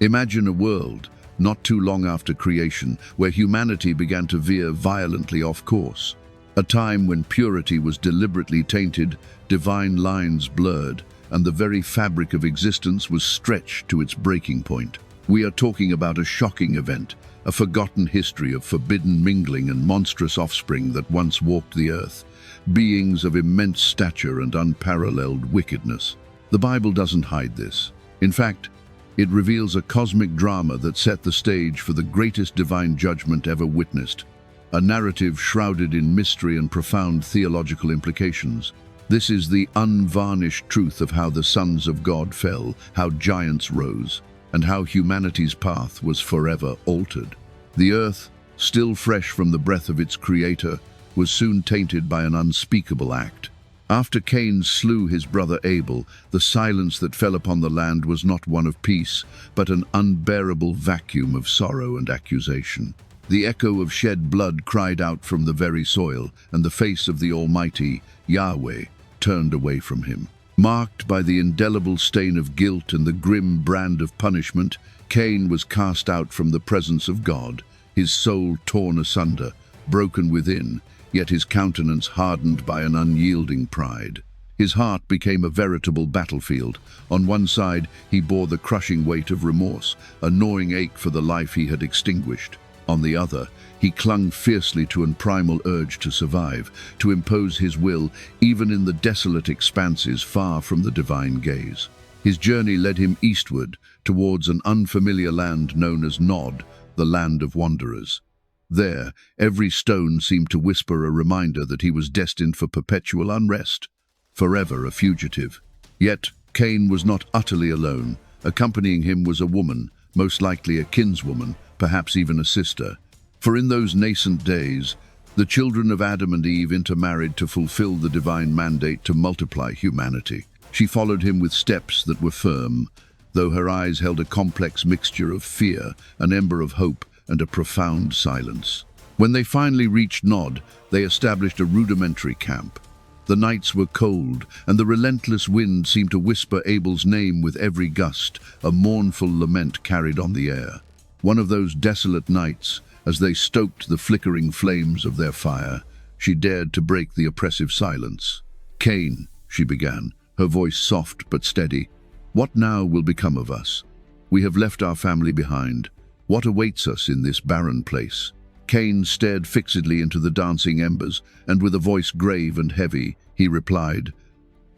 Imagine a world, not too long after creation, where humanity began to veer violently off course. A time when purity was deliberately tainted, divine lines blurred, and the very fabric of existence was stretched to its breaking point. We are talking about a shocking event, a forgotten history of forbidden mingling and monstrous offspring that once walked the earth, beings of immense stature and unparalleled wickedness. The Bible doesn't hide this. In fact, it reveals a cosmic drama that set the stage for the greatest divine judgment ever witnessed, a narrative shrouded in mystery and profound theological implications. This is the unvarnished truth of how the sons of God fell, how giants rose, and how humanity's path was forever altered. The earth, still fresh from the breath of its creator, was soon tainted by an unspeakable act. After Cain slew his brother Abel, the silence that fell upon the land was not one of peace, but an unbearable vacuum of sorrow and accusation. The echo of shed blood cried out from the very soil, and the face of the Almighty, Yahweh, turned away from him. Marked by the indelible stain of guilt and the grim brand of punishment, Cain was cast out from the presence of God, his soul torn asunder, broken within, yet his countenance hardened by an unyielding pride. His heart became a veritable battlefield. On one side, he bore the crushing weight of remorse, a gnawing ache for the life he had extinguished. On the other, he clung fiercely to an primal urge to survive, to impose his will, even in the desolate expanses far from the divine gaze. His journey led him eastward, towards an unfamiliar land known as Nod, the land of wanderers. There, every stone seemed to whisper a reminder that he was destined for perpetual unrest, forever a fugitive. Yet, Cain was not utterly alone. Accompanying him was a woman, most likely a kinswoman, perhaps even a sister. For in those nascent days, the children of Adam and Eve intermarried to fulfill the divine mandate to multiply humanity. She followed him with steps that were firm, though her eyes held a complex mixture of fear, an ember of hope, and a profound silence. When they finally reached Nod, they established a rudimentary camp. The nights were cold, and the relentless wind seemed to whisper Abel's name with every gust, a mournful lament carried on the air. One of those desolate nights, as they stoked the flickering flames of their fire, she dared to break the oppressive silence. "Cain," she began, her voice soft but steady, "what now will become of us? We have left our family behind. What awaits us in this barren place?" Cain stared fixedly into the dancing embers, and with a voice grave and heavy, he replied,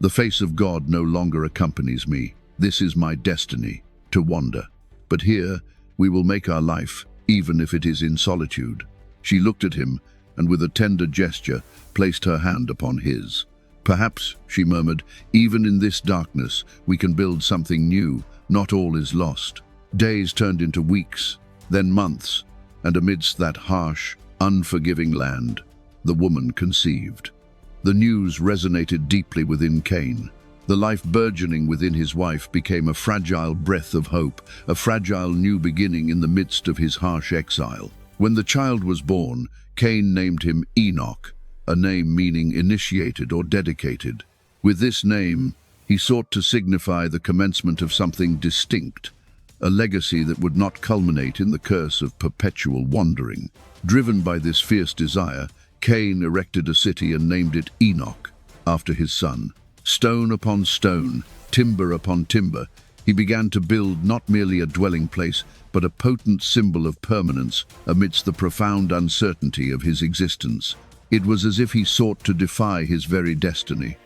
"The face of God no longer accompanies me. This is my destiny, to wander. But here we will make our life, even if it is in solitude." She looked at him, and with a tender gesture, placed her hand upon his. "Perhaps," she murmured, "even in this darkness, we can build something new. Not all is lost." Days turned into weeks, then months, and amidst that harsh, unforgiving land, the woman conceived. The news resonated deeply within Cain. The life burgeoning within his wife became a fragile breath of hope, a fragile new beginning in the midst of his harsh exile. When the child was born, Cain named him Enoch, a name meaning initiated or dedicated. With this name, he sought to signify the commencement of something distinct, a legacy that would not culminate in the curse of perpetual wandering. Driven by this fierce desire, Cain erected a city and named it Enoch, after his son. Stone upon stone, timber upon timber, he began to build not merely a dwelling place, but a potent symbol of permanence amidst the profound uncertainty of his existence. It was as if he sought to defy his very destiny.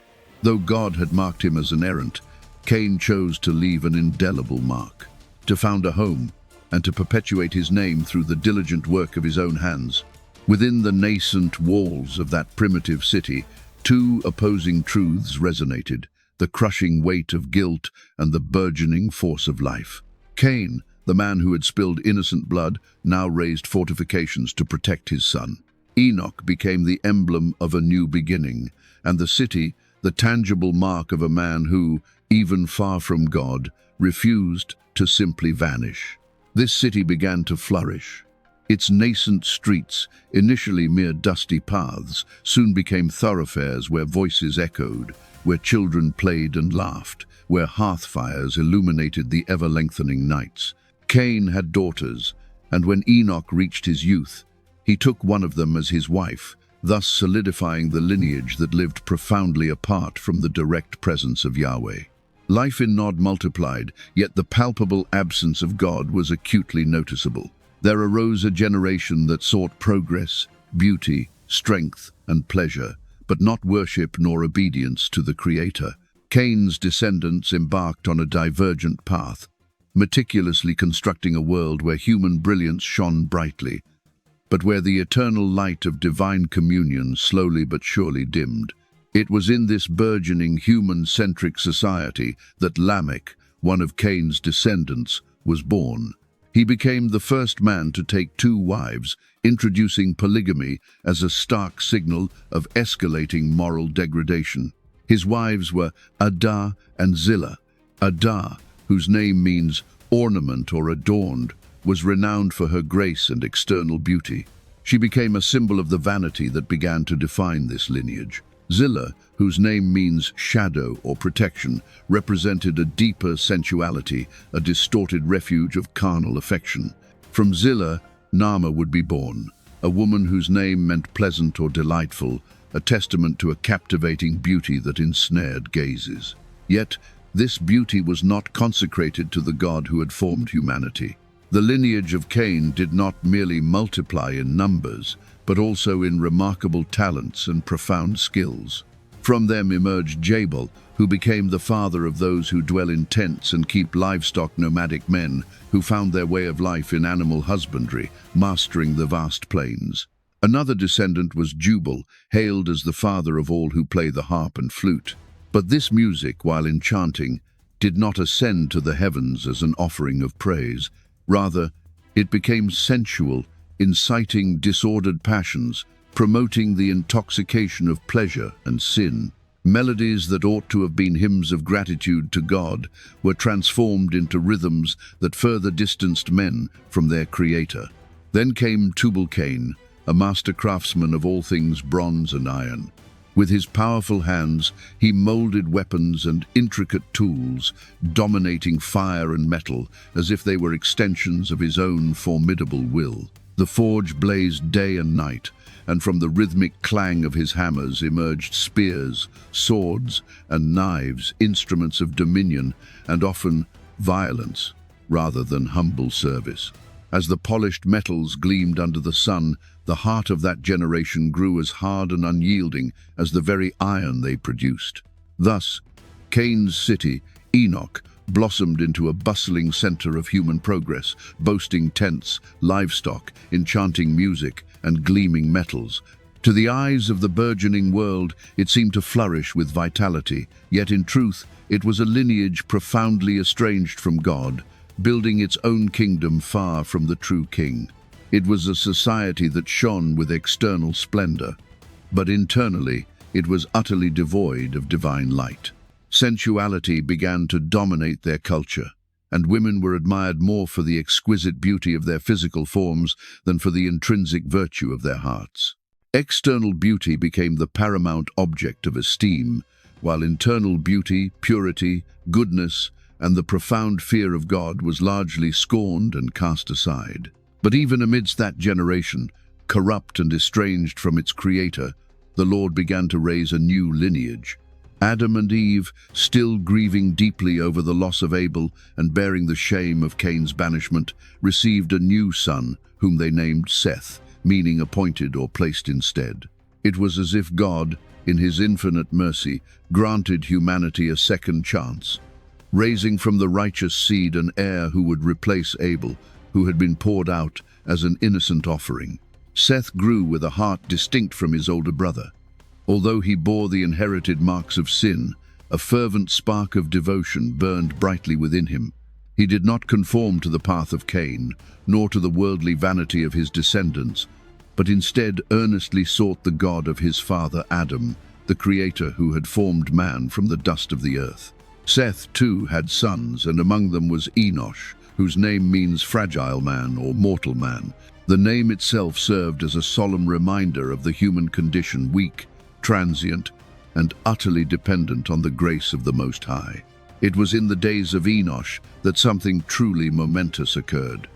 Though God had marked him as an errant, Cain chose to leave an indelible mark, to found a home, and to perpetuate his name through the diligent work of his own hands. Within the nascent walls of that primitive city, two opposing truths resonated, the crushing weight of guilt and the burgeoning force of life. Cain, the man who had spilled innocent blood, now raised fortifications to protect his son. Enoch became the emblem of a new beginning, and the city, the tangible mark of a man who, even far from God, refused to simply vanish. This city began to flourish. Its nascent streets, initially mere dusty paths, soon became thoroughfares where voices echoed, where children played and laughed, where hearth fires illuminated the ever-lengthening nights. Cain had daughters, and when Enoch reached his youth, he took one of them as his wife, thus solidifying the lineage that lived profoundly apart from the direct presence of Yahweh. Life in Nod multiplied, yet the palpable absence of God was acutely noticeable. There arose a generation that sought progress, beauty, strength, and pleasure, but not worship nor obedience to the Creator. Cain's descendants embarked on a divergent path, meticulously constructing a world where human brilliance shone brightly, but where the eternal light of divine communion slowly but surely dimmed. It was in this burgeoning human-centric society that Lamech, one of Cain's descendants, was born. He became the first man to take 2 wives, introducing polygamy as a stark signal of escalating moral degradation. His wives were Adah and Zillah. Adah, whose name means ornament or adorned, was renowned for her grace and external beauty. She became a symbol of the vanity that began to define this lineage. Zillah, whose name means shadow or protection, represented a deeper sensuality, a distorted refuge of carnal affection. From Zillah, Naamah would be born, a woman whose name meant pleasant or delightful, a testament to a captivating beauty that ensnared gazes. Yet, this beauty was not consecrated to the God who had formed humanity. The lineage of Cain did not merely multiply in numbers, but also in remarkable talents and profound skills. From them emerged Jabal, who became the father of those who dwell in tents and keep livestock, nomadic men who found their way of life in animal husbandry, mastering the vast plains. Another descendant was Jubal, hailed as the father of all who play the harp and flute. But this music, while enchanting, did not ascend to the heavens as an offering of praise. Rather, it became sensual, inciting disordered passions, promoting the intoxication of pleasure and sin. Melodies that ought to have been hymns of gratitude to God were transformed into rhythms that further distanced men from their Creator. Then came Tubal-Cain, a master craftsman of all things bronze and iron. With his powerful hands, he molded weapons and intricate tools, dominating fire and metal as if they were extensions of his own formidable will. The forge blazed day and night, and from the rhythmic clang of his hammers emerged spears, swords, and knives, instruments of dominion and often violence rather than humble service. As the polished metals gleamed under the sun, the heart of that generation grew as hard and unyielding as the very iron they produced. Thus, Cain's city, Enoch, blossomed into a bustling center of human progress, boasting tents, livestock, enchanting music, and gleaming metals. To the eyes of the burgeoning world, it seemed to flourish with vitality, yet in truth, it was a lineage profoundly estranged from God, building its own kingdom far from the true king. It was a society that shone with external splendor, but internally it was utterly devoid of divine light. Sensuality began to dominate their culture, and women were admired more for the exquisite beauty of their physical forms than for the intrinsic virtue of their hearts. External beauty became the paramount object of esteem, while internal beauty, purity, goodness, and the profound fear of God was largely scorned and cast aside. But even amidst that generation, corrupt and estranged from its Creator, the Lord began to raise a new lineage. Adam and Eve, still grieving deeply over the loss of Abel and bearing the shame of Cain's banishment, received a new son, whom they named Seth, meaning appointed or placed instead. It was as if God, in his infinite mercy, granted humanity a second chance, raising from the righteous seed an heir who would replace Abel, who had been poured out as an innocent offering. Seth grew with a heart distinct from his older brother. Although he bore the inherited marks of sin, a fervent spark of devotion burned brightly within him. He did not conform to the path of Cain, nor to the worldly vanity of his descendants, but instead earnestly sought the God of his father Adam, the Creator who had formed man from the dust of the earth. Seth, too, had sons, and among them was Enoch, whose name means fragile man or mortal man. The name itself served as a solemn reminder of the human condition, weak, transient, and utterly dependent on the grace of the Most High. It was in the days of Enoch that something truly momentous occurred.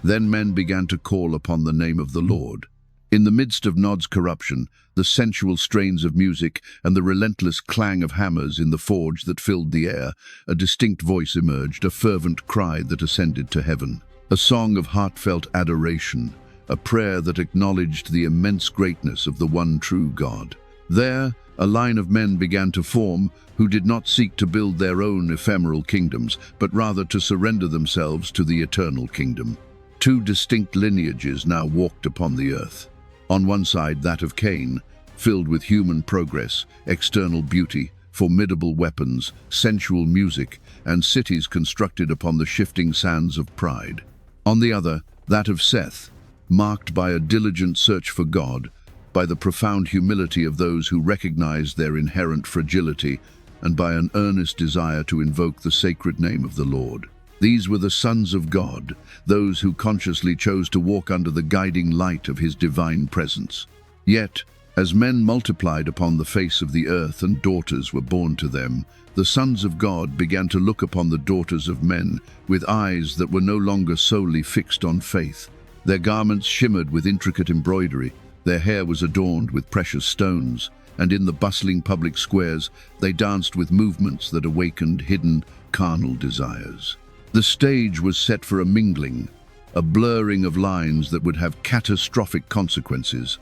Then men began to call upon the name of the Lord. In the midst of Nod's corruption, the sensual strains of music and the relentless clang of hammers in the forge that filled the air, a distinct voice emerged, a fervent cry that ascended to heaven. A song of heartfelt adoration, a prayer that acknowledged the immense greatness of the one true God. There, a line of men began to form who did not seek to build their own ephemeral kingdoms, but rather to surrender themselves to the eternal kingdom. Two distinct lineages now walked upon the earth. On one side, that of Cain, filled with human progress, external beauty, formidable weapons, sensual music, and cities constructed upon the shifting sands of pride. On the other, that of Seth, marked by a diligent search for God, by the profound humility of those who recognized their inherent fragility, and by an earnest desire to invoke the sacred name of the Lord. These were the sons of God, those who consciously chose to walk under the guiding light of his divine presence. Yet, as men multiplied upon the face of the earth and daughters were born to them, the sons of God began to look upon the daughters of men with eyes that were no longer solely fixed on faith. Their garments shimmered with intricate embroidery, their hair was adorned with precious stones, and in the bustling public squares they danced with movements that awakened hidden, carnal desires. The stage was set for a mingling, a blurring of lines that would have catastrophic consequences,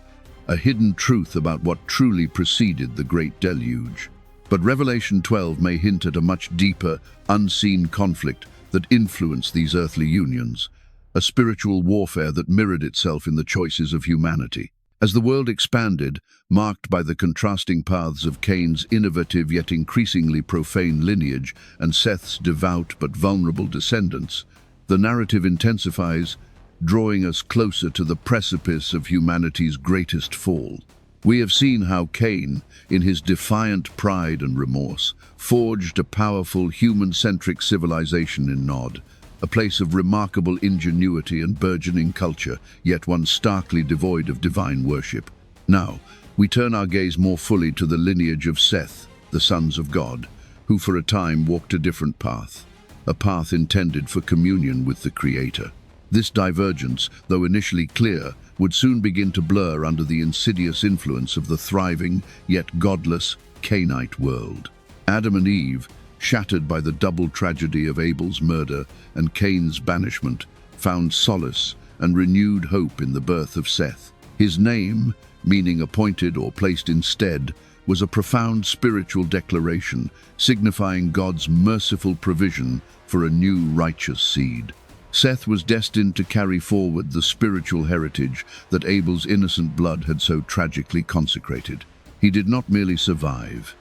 a hidden truth about what truly preceded the Great Deluge. But Revelation 12 may hint at a much deeper, unseen conflict that influenced these earthly unions, a spiritual warfare that mirrored itself in the choices of humanity. As the world expanded, marked by the contrasting paths of Cain's innovative yet increasingly profane lineage and Seth's devout but vulnerable descendants, the narrative intensifies, drawing us closer to the precipice of humanity's greatest fall. We have seen how Cain, in his defiant pride and remorse, forged a powerful human-centric civilization in Nod, a place of remarkable ingenuity and burgeoning culture, yet one starkly devoid of divine worship. Now, we turn our gaze more fully to the lineage of Seth, the sons of God, who for a time walked a different path, a path intended for communion with the Creator. This divergence, though initially clear, would soon begin to blur under the insidious influence of the thriving, yet godless, Cainite world. Adam and Eve, shattered by the double tragedy of Abel's murder and Cain's banishment, found solace and renewed hope in the birth of Seth. His name, meaning appointed or placed instead, was a profound spiritual declaration, signifying God's merciful provision for a new righteous seed. Seth was destined to carry forward the spiritual heritage that Abel's innocent blood had so tragically consecrated. He did not merely survive.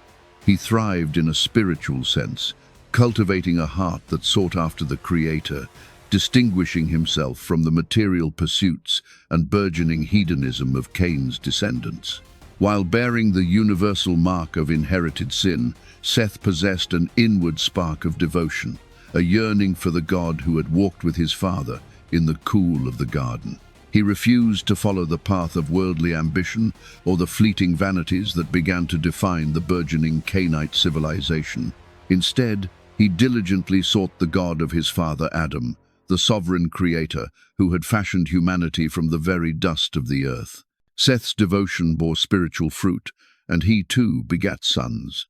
He thrived in a spiritual sense, cultivating a heart that sought after the Creator, distinguishing himself from the material pursuits and burgeoning hedonism of Cain's descendants. While bearing the universal mark of inherited sin, Seth possessed an inward spark of devotion, a yearning for the God who had walked with his father in the cool of the garden. He refused to follow the path of worldly ambition or the fleeting vanities that began to define the burgeoning Cainite civilization. Instead, he diligently sought the God of his father Adam, the sovereign creator who had fashioned humanity from the very dust of the earth. Seth's devotion bore spiritual fruit, and he too begat sons.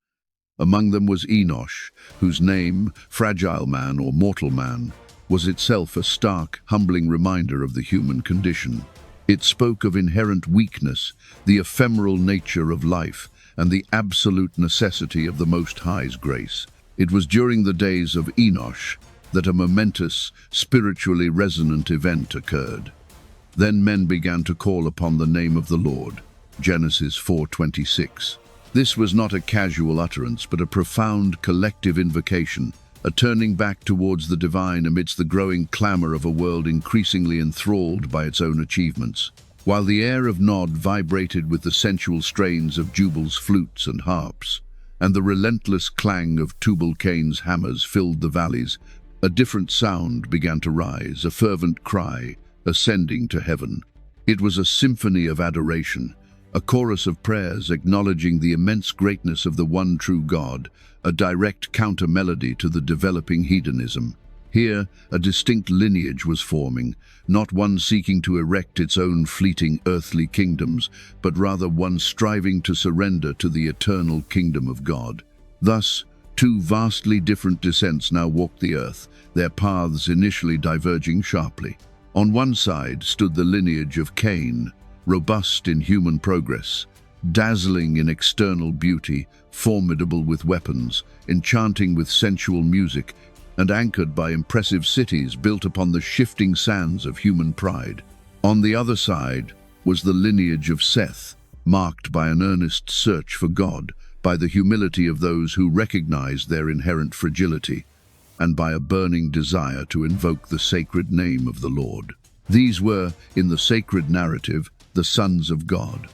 Among them was Enoch, whose name, fragile man or mortal man, was itself a stark, humbling reminder of the human condition. It spoke of inherent weakness, the ephemeral nature of life, and the absolute necessity of the Most High's grace. It was during the days of Enoch that a momentous, spiritually resonant event occurred. Then men began to call upon the name of the Lord. Genesis 4:26. This was not a casual utterance, but a profound collective invocation, a turning back towards the divine amidst the growing clamor of a world increasingly enthralled by its own achievements. While the air of Nod vibrated with the sensual strains of Jubal's flutes and harps, and the relentless clang of Tubal-Cain's hammers filled the valleys, a different sound began to rise, a fervent cry, ascending to heaven. It was a symphony of adoration, a chorus of prayers acknowledging the immense greatness of the one true God, a direct counter-melody to the developing hedonism. Here, a distinct lineage was forming, not one seeking to erect its own fleeting earthly kingdoms, but rather one striving to surrender to the eternal kingdom of God. Thus, two vastly different descents now walked the earth, their paths initially diverging sharply. On one side stood the lineage of Cain, robust in human progress, dazzling in external beauty, formidable with weapons, enchanting with sensual music, and anchored by impressive cities built upon the shifting sands of human pride. On the other side was the lineage of Seth, marked by an earnest search for God, by the humility of those who recognized their inherent fragility, and by a burning desire to invoke the sacred name of the Lord. These were, in the sacred narrative, the sons of God,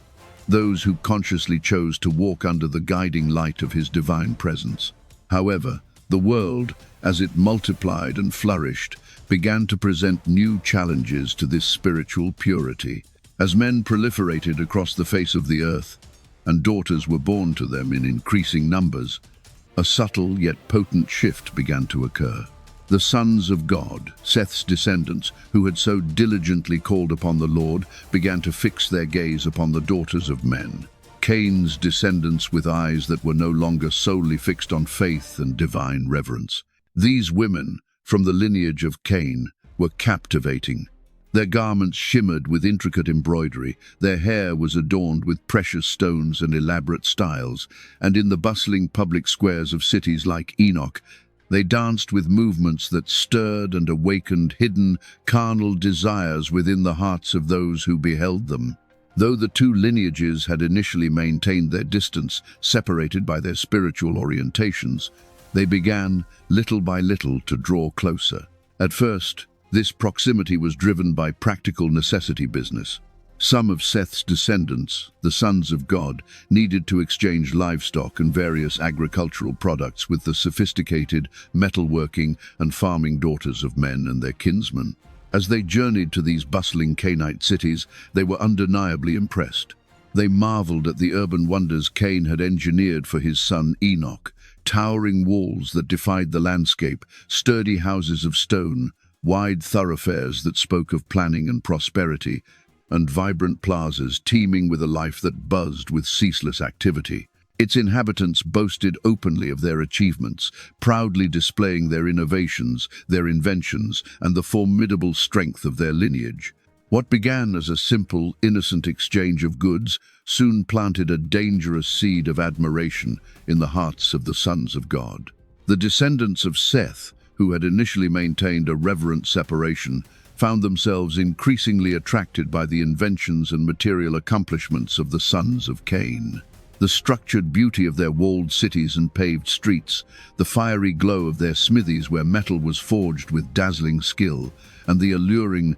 those who consciously chose to walk under the guiding light of his divine presence. However, the world, as it multiplied and flourished, began to present new challenges to this spiritual purity. As men proliferated across the face of the earth, and daughters were born to them in increasing numbers, a subtle yet potent shift began to occur. The sons of God, Seth's descendants, who had so diligently called upon the Lord, began to fix their gaze upon the daughters of men. Cain's descendants with eyes that were no longer solely fixed on faith and divine reverence. These women, from the lineage of Cain, were captivating. Their garments shimmered with intricate embroidery, their hair was adorned with precious stones and elaborate styles, and in the bustling public squares of cities like Enoch, they danced with movements that stirred and awakened hidden, carnal desires within the hearts of those who beheld them. Though the two lineages had initially maintained their distance, separated by their spiritual orientations, they began, little by little, to draw closer. At first, this proximity was driven by practical necessity business. Some of Seth's descendants, the sons of God, needed to exchange livestock and various agricultural products with the sophisticated, metalworking and farming daughters of men and their kinsmen. As they journeyed to these bustling Canaanite cities, they were undeniably impressed. They marveled at the urban wonders Cain had engineered for his son Enoch, towering walls that defied the landscape, sturdy houses of stone, wide thoroughfares that spoke of planning and prosperity, and vibrant plazas teeming with a life that buzzed with ceaseless activity. Its inhabitants boasted openly of their achievements, proudly displaying their innovations, their inventions, and the formidable strength of their lineage. What began as a simple, innocent exchange of goods soon planted a dangerous seed of admiration in the hearts of the sons of God. The descendants of Seth, who had initially maintained a reverent separation, found themselves increasingly attracted by the inventions and material accomplishments of the sons of Cain. The structured beauty of their walled cities and paved streets, the fiery glow of their smithies where metal was forged with dazzling skill, and the alluring,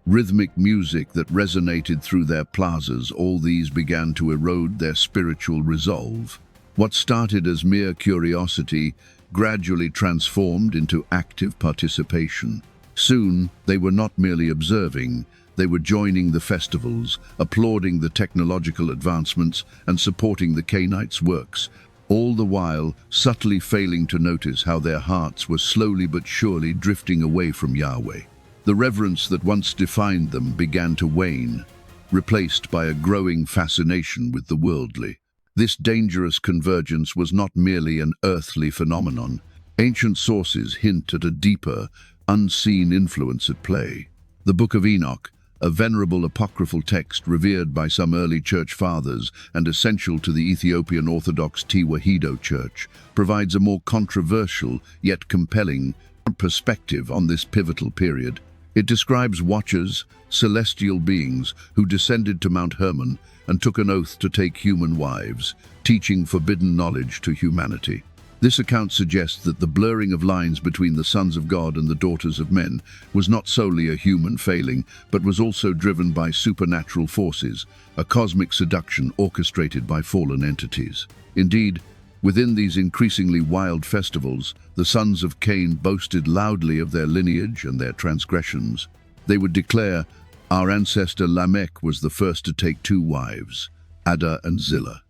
rhythmic music that resonated through their plazas, all these began to erode their spiritual resolve. What started as mere curiosity gradually transformed into active participation. Soon, they were not merely observing, they were joining the festivals, applauding the technological advancements, and supporting the Canaanites' works, all the while subtly failing to notice how their hearts were slowly but surely drifting away from Yahweh. The reverence that once defined them began to wane, replaced by a growing fascination with the worldly. This dangerous convergence was not merely an earthly phenomenon. Ancient sources hint at a deeper, unseen influence at play. The Book of Enoch, a venerable apocryphal text revered by some early church fathers and essential to the Ethiopian Orthodox Tewahedo Church, provides a more controversial yet compelling perspective on this pivotal period. It describes watchers, celestial beings, who descended to Mount Hermon and took an oath to take human wives, teaching forbidden knowledge to humanity. This account suggests that the blurring of lines between the sons of God and the daughters of men was not solely a human failing, but was also driven by supernatural forces, a cosmic seduction orchestrated by fallen entities. Indeed, within these increasingly wild festivals, the sons of Cain boasted loudly of their lineage and their transgressions. They would declare, "Our ancestor Lamech was the first to take 2 wives. Ada and Zillah.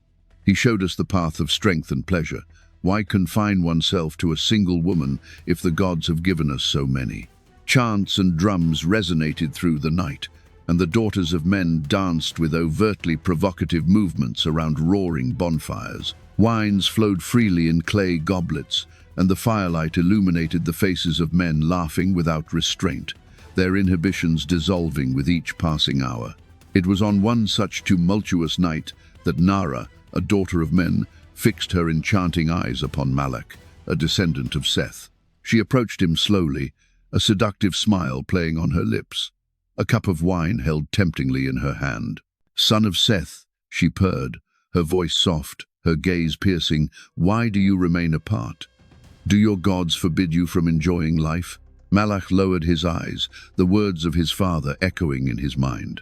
He showed us the path of strength and pleasure. Why confine oneself to a single woman if the gods have given us so many? Chants and drums resonated through the night, and the daughters of men danced with overtly provocative movements around roaring bonfires. Wines flowed freely in clay goblets, and the firelight illuminated the faces of men laughing without restraint, their inhibitions dissolving with each passing hour. It was on one such tumultuous night that Nara, a daughter of men, fixed her enchanting eyes upon Malak, a descendant of Seth. She approached him slowly, a seductive smile playing on her lips, a cup of wine held temptingly in her hand. "Son of Seth," she purred, her voice soft, her gaze piercing, "why do you remain apart? Do your gods forbid you from enjoying life?" Malak lowered his eyes, the words of his father echoing in his mind.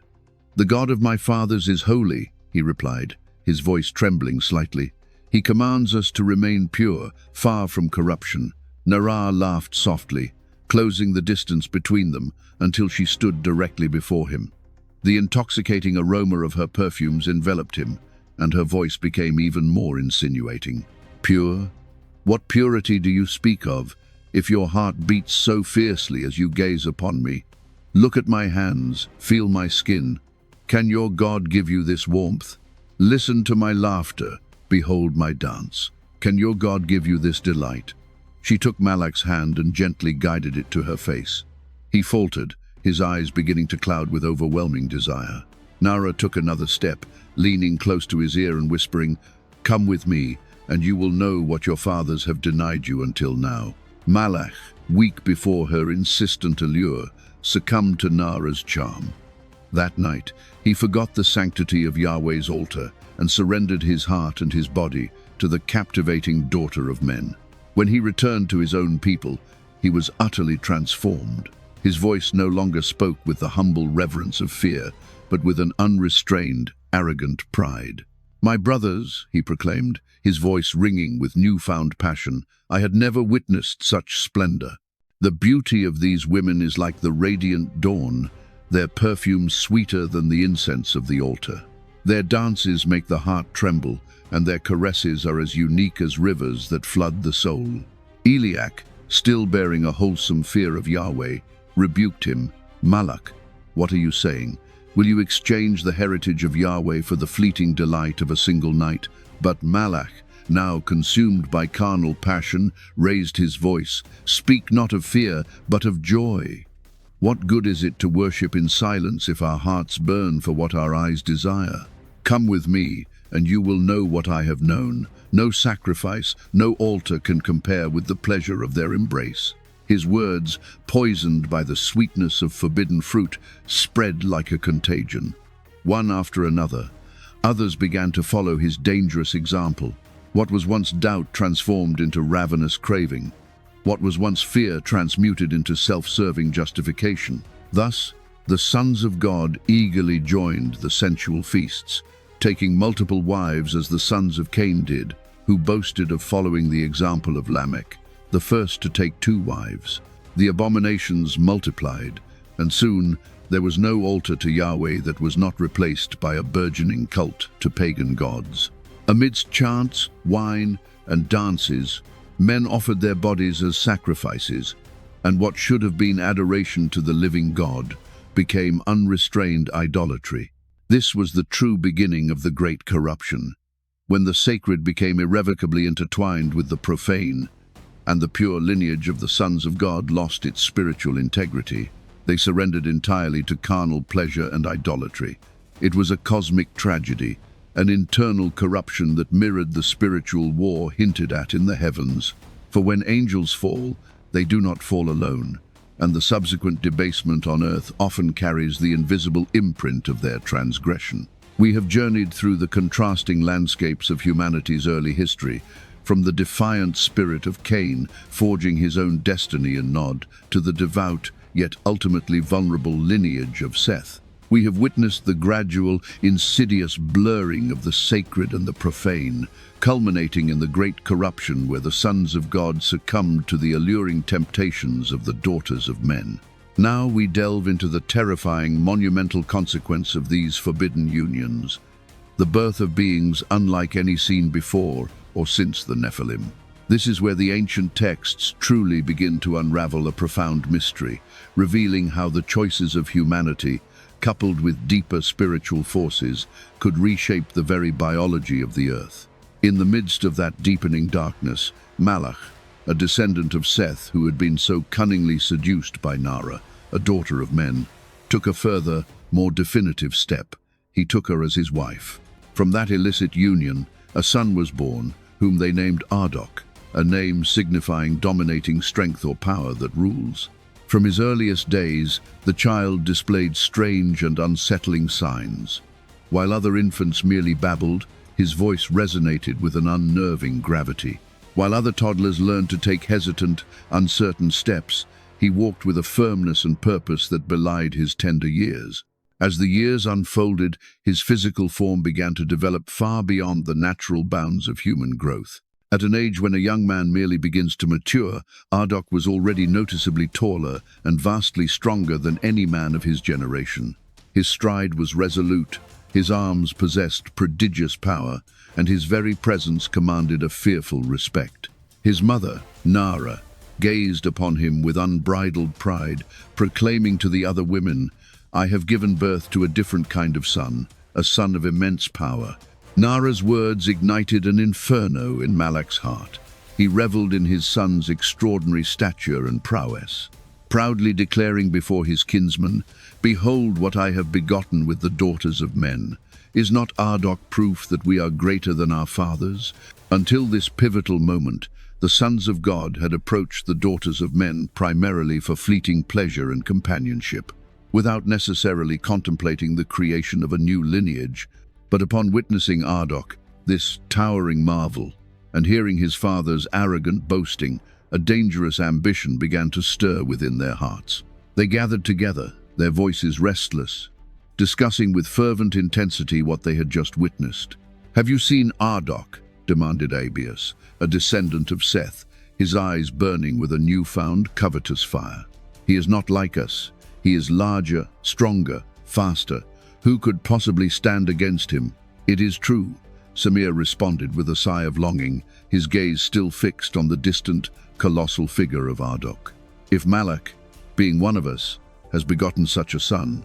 "The God of my fathers is holy," he replied, his voice trembling slightly. "He commands us to remain pure, far from corruption." Nara laughed softly, closing the distance between them until she stood directly before him. The intoxicating aroma of her perfumes enveloped him, and her voice became even more insinuating. "Pure? What purity do you speak of, if your heart beats so fiercely as you gaze upon me? Look at my hands, feel my skin. Can your God give you this warmth? Listen to my laughter, behold my dance. Can your God give you this delight?" She took Malak's hand and gently guided it to her face. He faltered, his eyes beginning to cloud with overwhelming desire. Nara took another step, leaning close to his ear and whispering, "Come with me, and you will know what your fathers have denied you until now." Malak, weak before her insistent allure, succumbed to Nara's charm. That night, he forgot the sanctity of Yahweh's altar and surrendered his heart and his body to the captivating daughter of men. When he returned to his own people, he was utterly transformed. His voice no longer spoke with the humble reverence of fear, but with an unrestrained, arrogant pride. "My brothers," he proclaimed, his voice ringing with newfound passion, "I had never witnessed such splendor. The beauty of these women is like the radiant dawn, their perfume sweeter than the incense of the altar. Their dances make the heart tremble, and their caresses are as unique as rivers that flood the soul." Eliak, still bearing a wholesome fear of Yahweh, rebuked him. "Malak, what are you saying? Will you exchange the heritage of Yahweh for the fleeting delight of a single night?" But Malak, now consumed by carnal passion, raised his voice. "Speak not of fear, but of joy. What good is it to worship in silence if our hearts burn for what our eyes desire? Come with me, and you will know what I have known. No sacrifice, no altar can compare with the pleasure of their embrace." His words, poisoned by the sweetness of forbidden fruit, spread like a contagion. One after another, others began to follow his dangerous example. What was once doubt transformed into ravenous craving. What was once fear transmuted into self-serving justification. Thus, the sons of God eagerly joined the sensual feasts, taking multiple wives as the sons of Cain did, who boasted of following the example of Lamech, the first to take 2 wives. The abominations multiplied, and soon there was no altar to Yahweh that was not replaced by a burgeoning cult to pagan gods. Amidst chants, wine, and dances, men offered their bodies as sacrifices, and what should have been adoration to the living God became unrestrained idolatry. This was the true beginning of the great corruption, when the sacred became irrevocably intertwined with the profane, and the pure lineage of the sons of God lost its spiritual integrity. They surrendered entirely to carnal pleasure and idolatry. It was a cosmic tragedy, an internal corruption that mirrored the spiritual war hinted at in the heavens. For when angels fall, they do not fall alone, and the subsequent debasement on earth often carries the invisible imprint of their transgression. We have journeyed through the contrasting landscapes of humanity's early history, from the defiant spirit of Cain, forging his own destiny in Nod, to the devout, yet ultimately vulnerable lineage of Seth. We have witnessed the gradual, insidious blurring of the sacred and the profane, culminating in the great corruption where the sons of God succumbed to the alluring temptations of the daughters of men. Now we delve into the terrifying, monumental consequence of these forbidden unions. the birth of beings unlike any seen before or since the Nephilim. This is where the ancient texts truly begin to unravel a profound mystery, revealing how the choices of humanity, coupled with deeper spiritual forces, could reshape the very biology of the earth. In the midst of that deepening darkness, Malach, a descendant of Seth who had been so cunningly seduced by Nara, a daughter of men, took a further, more definitive step. He took her as his wife. From that illicit union, a son was born, whom they named Ardok, a name signifying dominating strength or power that rules. From his earliest days, the child displayed strange and unsettling signs. While other infants merely babbled, his voice resonated with an unnerving gravity. While other toddlers learned to take hesitant, uncertain steps, he walked with a firmness and purpose that belied his tender years. As the years unfolded, his physical form began to develop far beyond the natural bounds of human growth. At an age when a young man merely begins to mature, Ardok was already noticeably taller and vastly stronger than any man of his generation. His stride was resolute, his arms possessed prodigious power, and his very presence commanded a fearful respect. His mother, Nara, gazed upon him with unbridled pride, proclaiming to the other women, "I have given birth to a different kind of son, a son of immense power." Nara's words ignited an inferno in Malach's heart. He reveled in his son's extraordinary stature and prowess, proudly declaring before his kinsmen, "Behold what I have begotten with the daughters of men. Is not Ardok proof that we are greater than our fathers?" Until this pivotal moment, the sons of God had approached the daughters of men primarily for fleeting pleasure and companionship, without necessarily contemplating the creation of a new lineage. But upon witnessing Ardok, this towering marvel, and hearing his father's arrogant boasting, a dangerous ambition began to stir within their hearts. They gathered together, their voices restless, discussing with fervent intensity what they had just witnessed. "Have you seen Ardok?" demanded Abias, a descendant of Seth, his eyes burning with a newfound covetous fire. "He is not like us. He is larger, stronger, faster. Who could possibly stand against him?" "It is true," Samir responded with a sigh of longing, his gaze still fixed on the distant, colossal figure of Ardok. "If Malach, being one of us, has begotten such a son,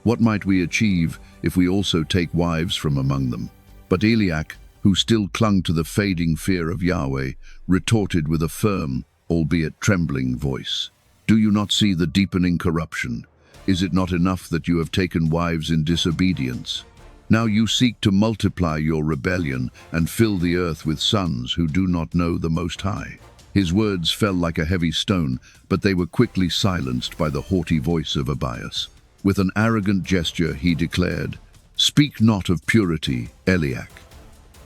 what might we achieve if we also take wives from among them?" But Eliak, who still clung to the fading fear of Yahweh, retorted with a firm, albeit trembling voice, "Do you not see the deepening corruption? Is it not enough that you have taken wives in disobedience? Now you seek to multiply your rebellion and fill the earth with sons who do not know the Most High." His words fell like a heavy stone, but they were quickly silenced by the haughty voice of Abias. With an arrogant gesture, he declared, "Speak not of purity, Eliak.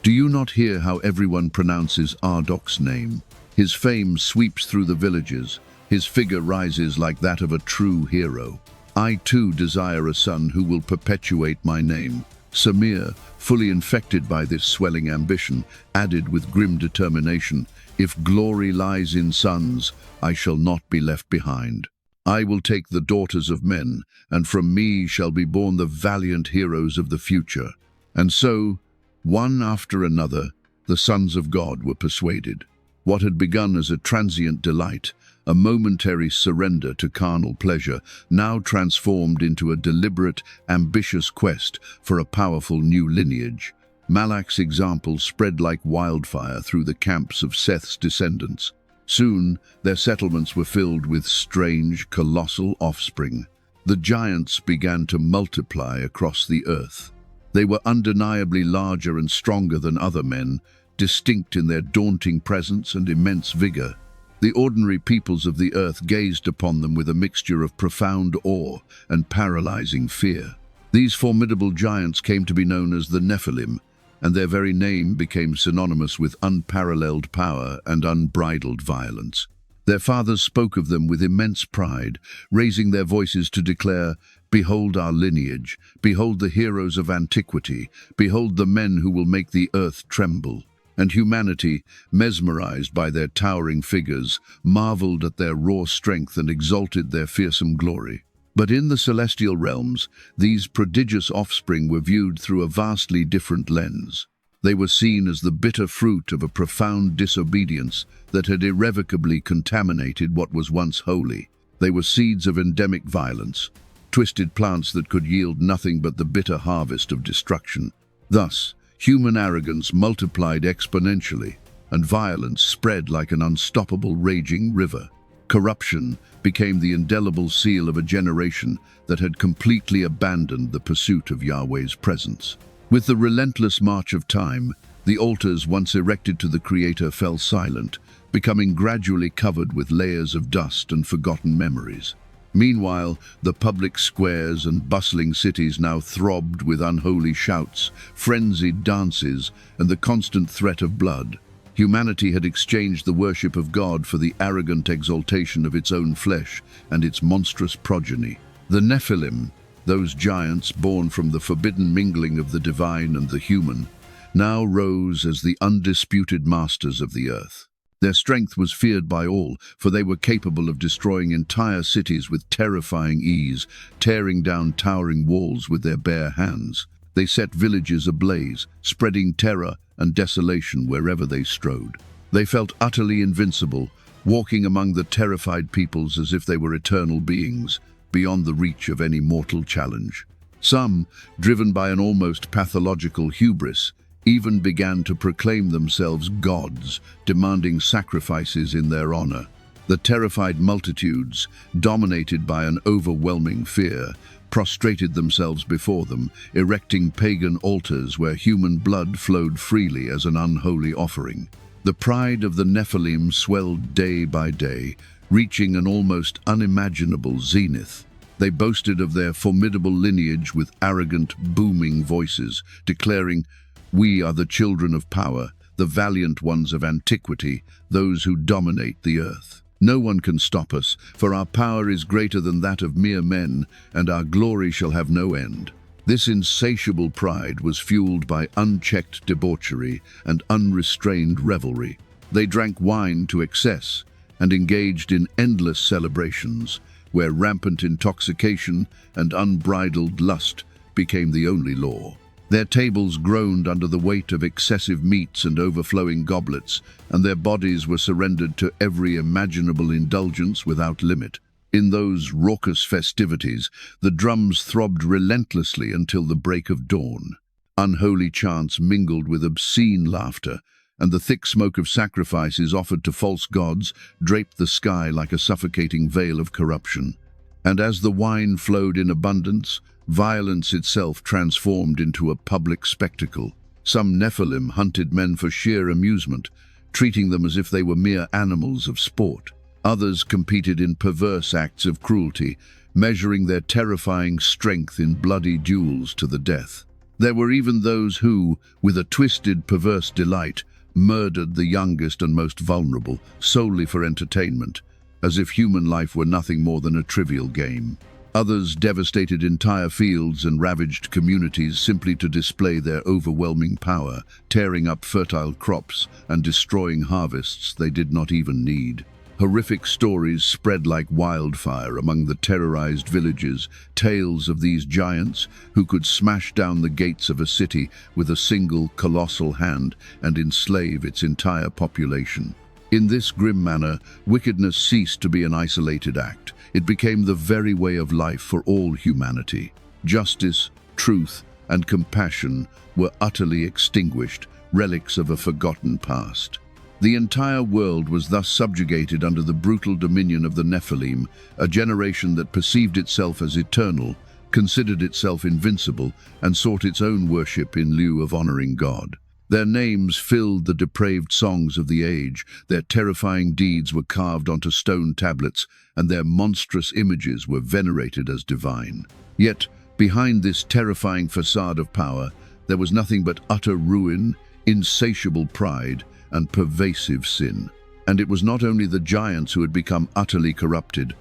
Do you not hear how everyone pronounces Ardok's name? His fame sweeps through the villages. His figure rises like that of a true hero. I too desire a son who will perpetuate my name." Samir, fully infected by this swelling ambition, added with grim determination, "If glory lies in sons, I shall not be left behind. I will take the daughters of men, and from me shall be born the valiant heroes of the future." And so, one after another, the sons of God were persuaded. What had begun as a transient delight, a momentary surrender to carnal pleasure, now transformed into a deliberate, ambitious quest for a powerful new lineage. Malach's example spread like wildfire through the camps of Seth's descendants. Soon, their settlements were filled with strange, colossal offspring. The giants began to multiply across the earth. They were undeniably larger and stronger than other men, distinct in their daunting presence and immense vigor. The ordinary peoples of the earth gazed upon them with a mixture of profound awe and paralyzing fear. These formidable giants came to be known as the Nephilim, and their very name became synonymous with unparalleled power and unbridled violence. Their fathers spoke of them with immense pride, raising their voices to declare, "Behold our lineage, behold the heroes of antiquity, behold the men who will make the earth tremble." And humanity, mesmerized by their towering figures, marveled at their raw strength and exalted their fearsome glory. But in the celestial realms, these prodigious offspring were viewed through a vastly different lens. They were seen as the bitter fruit of a profound disobedience that had irrevocably contaminated what was once holy. They were seeds of endemic violence, twisted plants that could yield nothing but the bitter harvest of destruction. Thus, human arrogance multiplied exponentially, and violence spread like an unstoppable raging river. Corruption became the indelible seal of a generation that had completely abandoned the pursuit of Yahweh's presence. With the relentless march of time, the altars once erected to the Creator fell silent, becoming gradually covered with layers of dust and forgotten memories. Meanwhile, the public squares and bustling cities now throbbed with unholy shouts, frenzied dances, and the constant threat of blood. Humanity had exchanged the worship of God for the arrogant exaltation of its own flesh and its monstrous progeny. The Nephilim, those giants born from the forbidden mingling of the divine and the human, now rose as the undisputed masters of the earth. Their strength was feared by all, for they were capable of destroying entire cities with terrifying ease, tearing down towering walls with their bare hands. They set villages ablaze, spreading terror and desolation wherever they strode. They felt utterly invincible, walking among the terrified peoples as if they were eternal beings, beyond the reach of any mortal challenge. Some, driven by an almost pathological hubris, even began to proclaim themselves gods, demanding sacrifices in their honor. The terrified multitudes, dominated by an overwhelming fear, prostrated themselves before them, erecting pagan altars where human blood flowed freely as an unholy offering. The pride of the Nephilim swelled day by day, reaching an almost unimaginable zenith. They boasted of their formidable lineage with arrogant, booming voices, declaring, "We are the children of power, the valiant ones of antiquity, those who dominate the earth. No one can stop us, for our power is greater than that of mere men, and our glory shall have no end." This insatiable pride was fueled by unchecked debauchery and unrestrained revelry. They drank wine to excess and engaged in endless celebrations, where rampant intoxication and unbridled lust became the only law. Their tables groaned under the weight of excessive meats and overflowing goblets, and their bodies were surrendered to every imaginable indulgence without limit. In those raucous festivities, the drums throbbed relentlessly until the break of dawn. Unholy chants mingled with obscene laughter, and the thick smoke of sacrifices offered to false gods draped the sky like a suffocating veil of corruption. And as the wine flowed in abundance, violence itself transformed into a public spectacle. Some Nephilim hunted men for sheer amusement, treating them as if they were mere animals of sport. Others competed in perverse acts of cruelty, measuring their terrifying strength in bloody duels to the death. There were even those who, with a twisted, perverse delight, murdered the youngest and most vulnerable, solely for entertainment, as if human life were nothing more than a trivial game. Others devastated entire fields and ravaged communities simply to display their overwhelming power, tearing up fertile crops and destroying harvests they did not even need. Horrific stories spread like wildfire among the terrorized villages, tales of these giants who could smash down the gates of a city with a single colossal hand and enslave its entire population. In this grim manner, wickedness ceased to be an isolated act. It became the very way of life for all humanity. Justice, truth, and compassion were utterly extinguished, relics of a forgotten past. The entire world was thus subjugated under the brutal dominion of the Nephilim, a generation that perceived itself as eternal, considered itself invincible, and sought its own worship in lieu of honoring God. Their names filled the depraved songs of the age, their terrifying deeds were carved onto stone tablets, and their monstrous images were venerated as divine. Yet, behind this terrifying facade of power, there was nothing but utter ruin, insatiable pride, and pervasive sin. And it was not only the giants who had become utterly corrupted.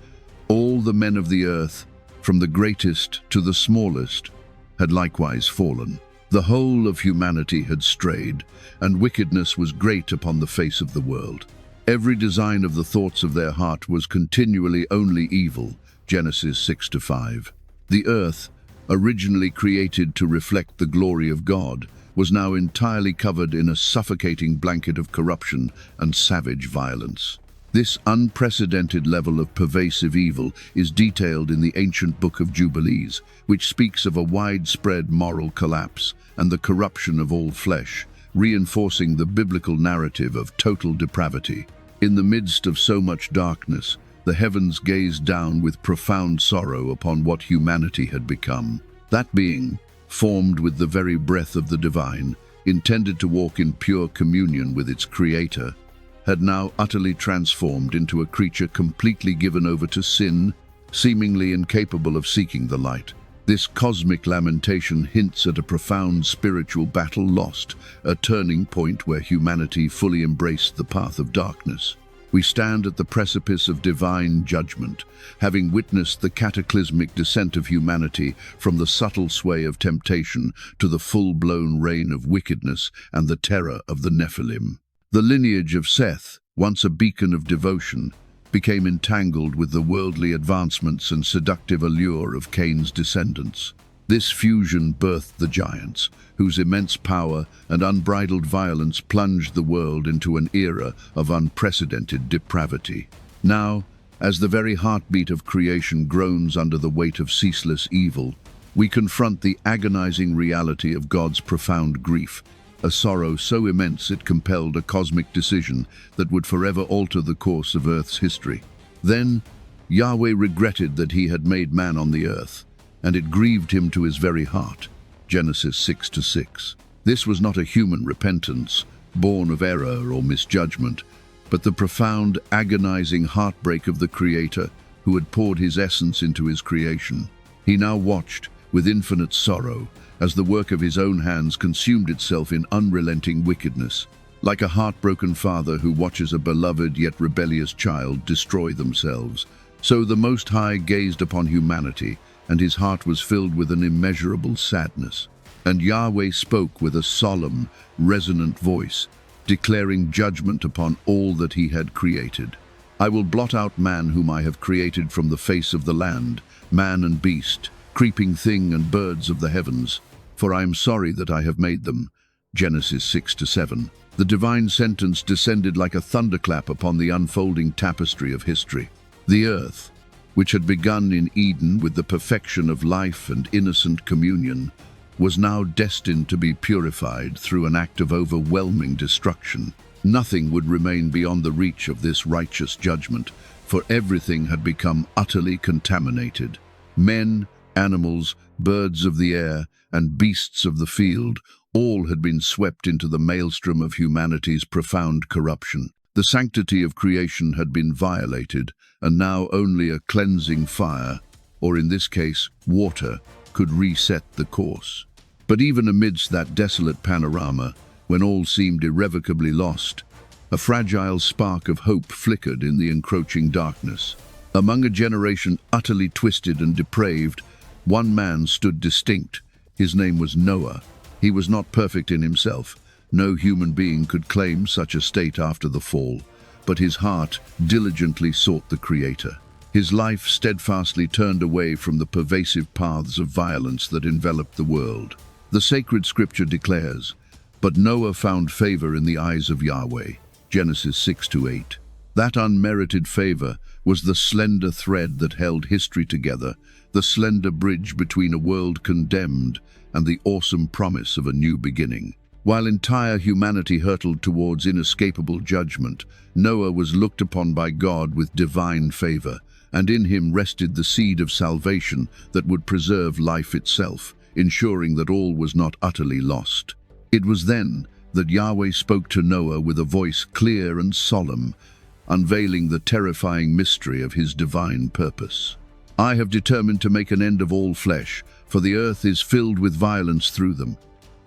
All the men of the earth, from the greatest to the smallest, had likewise fallen. The whole of humanity had strayed, and wickedness was great upon the face of the world. Every design of the thoughts of their heart was continually only evil, Genesis 6-5. The earth, originally created to reflect the glory of God, was now entirely covered in a suffocating blanket of corruption and savage violence. This unprecedented level of pervasive evil is detailed in the ancient Book of Jubilees, which speaks of a widespread moral collapse and the corruption of all flesh, reinforcing the biblical narrative of total depravity. In the midst of so much darkness, the heavens gazed down with profound sorrow upon what humanity had become. That being, formed with the very breath of the divine, intended to walk in pure communion with its creator, had now utterly transformed into a creature completely given over to sin, seemingly incapable of seeking the light. This cosmic lamentation hints at a profound spiritual battle lost, a turning point where humanity fully embraced the path of darkness. We stand at the precipice of divine judgment, having witnessed the cataclysmic descent of humanity from the subtle sway of temptation to the full-blown reign of wickedness and the terror of the Nephilim. The lineage of Seth, once a beacon of devotion, became entangled with the worldly advancements and seductive allure of Cain's descendants. This fusion birthed the giants, whose immense power and unbridled violence plunged the world into an era of unprecedented depravity. Now, as the very heartbeat of creation groans under the weight of ceaseless evil, we confront the agonizing reality of God's profound grief, a sorrow so immense it compelled a cosmic decision that would forever alter the course of Earth's history. Then, Yahweh regretted that he had made man on the earth, and it grieved him to his very heart. Genesis 6-6. This was not a human repentance, born of error or misjudgment, but the profound, agonizing heartbreak of the Creator who had poured his essence into his creation. He now watched, with infinite sorrow, as the work of his own hands consumed itself in unrelenting wickedness. Like a heartbroken father who watches a beloved yet rebellious child destroy themselves, so the Most High gazed upon humanity, and his heart was filled with an immeasurable sadness. And Yahweh spoke with a solemn, resonant voice, declaring judgment upon all that he had created. I will blot out man whom I have created from the face of the land, man and beast, creeping thing and birds of the heavens, for I am sorry that I have made them. Genesis 6-7. The divine sentence descended like a thunderclap upon the unfolding tapestry of history. The earth, which had begun in Eden with the perfection of life and innocent communion, was now destined to be purified through an act of overwhelming destruction. Nothing would remain beyond the reach of this righteous judgment, for everything had become utterly contaminated. Men, animals, birds of the air, and beasts of the field, all had been swept into the maelstrom of humanity's profound corruption. The sanctity of creation had been violated, and now only a cleansing fire, or in this case, water, could reset the course. But even amidst that desolate panorama, when all seemed irrevocably lost, a fragile spark of hope flickered in the encroaching darkness. Among a generation utterly twisted and depraved, one man stood distinct. His name was Noah. He was not perfect in himself. No human being could claim such a state after the fall, but his heart diligently sought the Creator. His life steadfastly turned away from the pervasive paths of violence that enveloped the world. The sacred scripture declares, "But Noah found favor in the eyes of Yahweh." Genesis 6-8. That unmerited favor was the slender thread that held history together, the slender bridge between a world condemned and the awesome promise of a new beginning. While entire humanity hurtled towards inescapable judgment, Noah was looked upon by God with divine favor, and in him rested the seed of salvation that would preserve life itself, ensuring that all was not utterly lost. It was then that Yahweh spoke to Noah with a voice clear and solemn, unveiling the terrifying mystery of his divine purpose. "I have determined to make an end of all flesh, for the earth is filled with violence through them.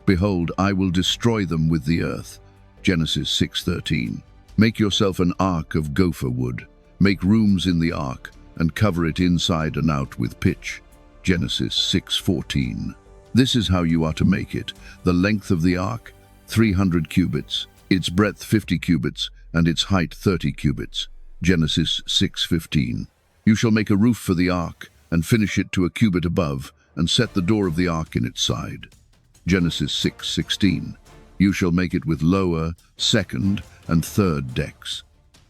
Behold, I will destroy them with the earth." Genesis 6:13. "Make yourself an ark of gopher wood. Make rooms in the ark, and cover it inside and out with pitch." Genesis 6:14. This is how you are to make it. The length of the ark, 300 cubits, its breadth 50 cubits, and its height 30 cubits. Genesis 6:15. You shall make a roof for the ark, and finish it to a cubit above, and set the door of the ark in its side. Genesis 6:16. You shall make it with lower, second, and third decks.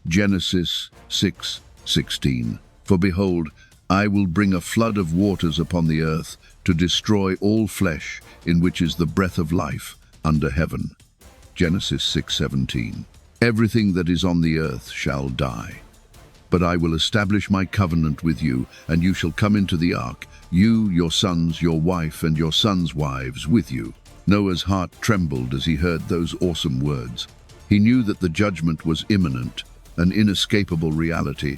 Genesis 6:16. For behold, I will bring a flood of waters upon the earth to destroy all flesh in which is the breath of life under heaven. Genesis 6:17. Everything that is on the earth shall die. But I will establish my covenant with you, and you shall come into the ark, you, your sons, your wife, and your sons' wives with you. Noah's heart trembled as he heard those awesome words. He knew that the judgment was imminent, an inescapable reality,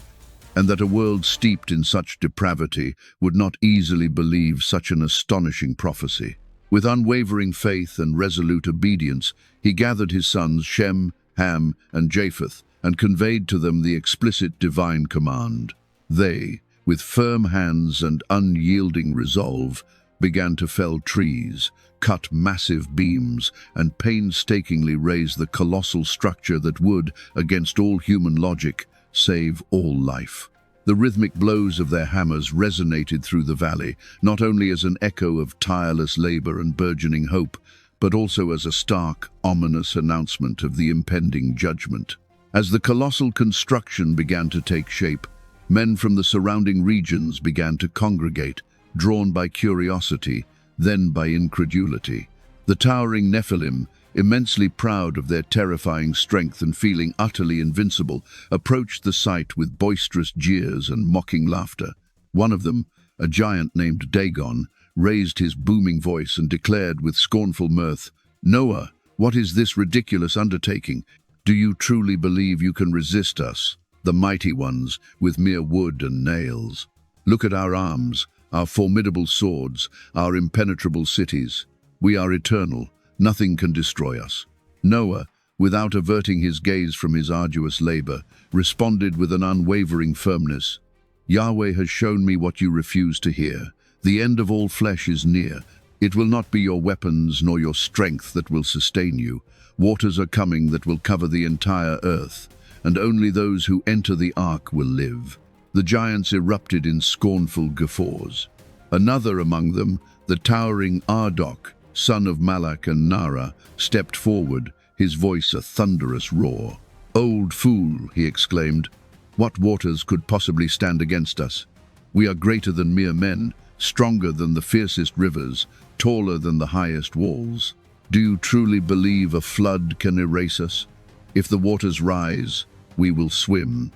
and that a world steeped in such depravity would not easily believe such an astonishing prophecy. With unwavering faith and resolute obedience, he gathered his sons Shem, Ham, and Japheth, and conveyed to them the explicit divine command. They, with firm hands and unyielding resolve, began to fell trees, cut massive beams, and painstakingly raise the colossal structure that would, against all human logic, save all life. The rhythmic blows of their hammers resonated through the valley, not only as an echo of tireless labor and burgeoning hope, but also as a stark, ominous announcement of the impending judgment. As the colossal construction began to take shape, men from the surrounding regions began to congregate, drawn by curiosity, then by incredulity. The towering Nephilim, immensely proud of their terrifying strength and feeling utterly invincible, approached the site with boisterous jeers and mocking laughter. One of them, a giant named Dagon, raised his booming voice and declared with scornful mirth, "Noah, what is this ridiculous undertaking? Do you truly believe you can resist us, the mighty ones, with mere wood and nails? Look at our arms, our formidable swords, our impenetrable cities. We are eternal. Nothing can destroy us." Noah, without averting his gaze from his arduous labor, responded with an unwavering firmness, "Yahweh has shown me what you refuse to hear. The end of all flesh is near. It will not be your weapons nor your strength that will sustain you. Waters are coming that will cover the entire earth, and only those who enter the ark will live." The giants erupted in scornful guffaws. Another among them, the towering Ardok, son of Malak and Nara, stepped forward, his voice a thunderous roar. "Old fool," he exclaimed, "what waters could possibly stand against us? We are greater than mere men, stronger than the fiercest rivers, taller than the highest walls. Do you truly believe a flood can erase us? If the waters rise, we will swim,